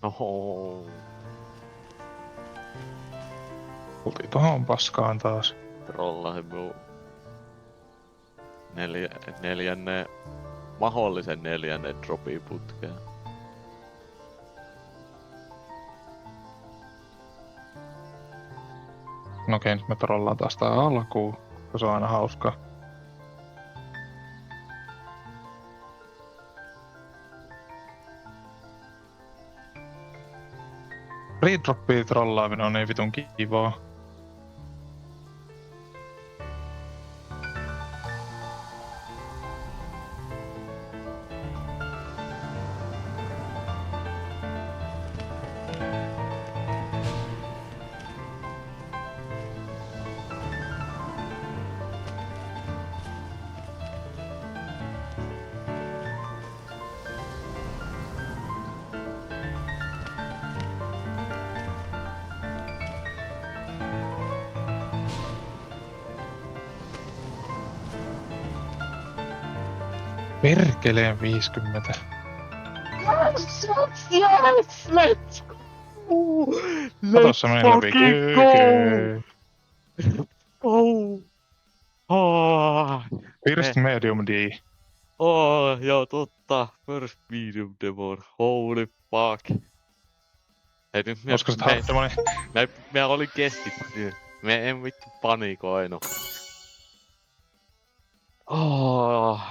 Oho. Tultiin tohon paskaan taas. Trollasin mun mahdollisen neljännen dropin putkeen. No okei, nyt me trollaan taas tää alkuun, koska se on aina hauskaa. Redroppia trollaaminen on niin vitun kivaa. Perkeleen 50. Yes, let's go! Kato se meni läpi. Go! Oh, First medium D. joo totta. First medium demon. Holy fuck. Hei nyt Olisiko sit hard demoni? me oli keskittynyt. Me en vittu panikoinut. Oh.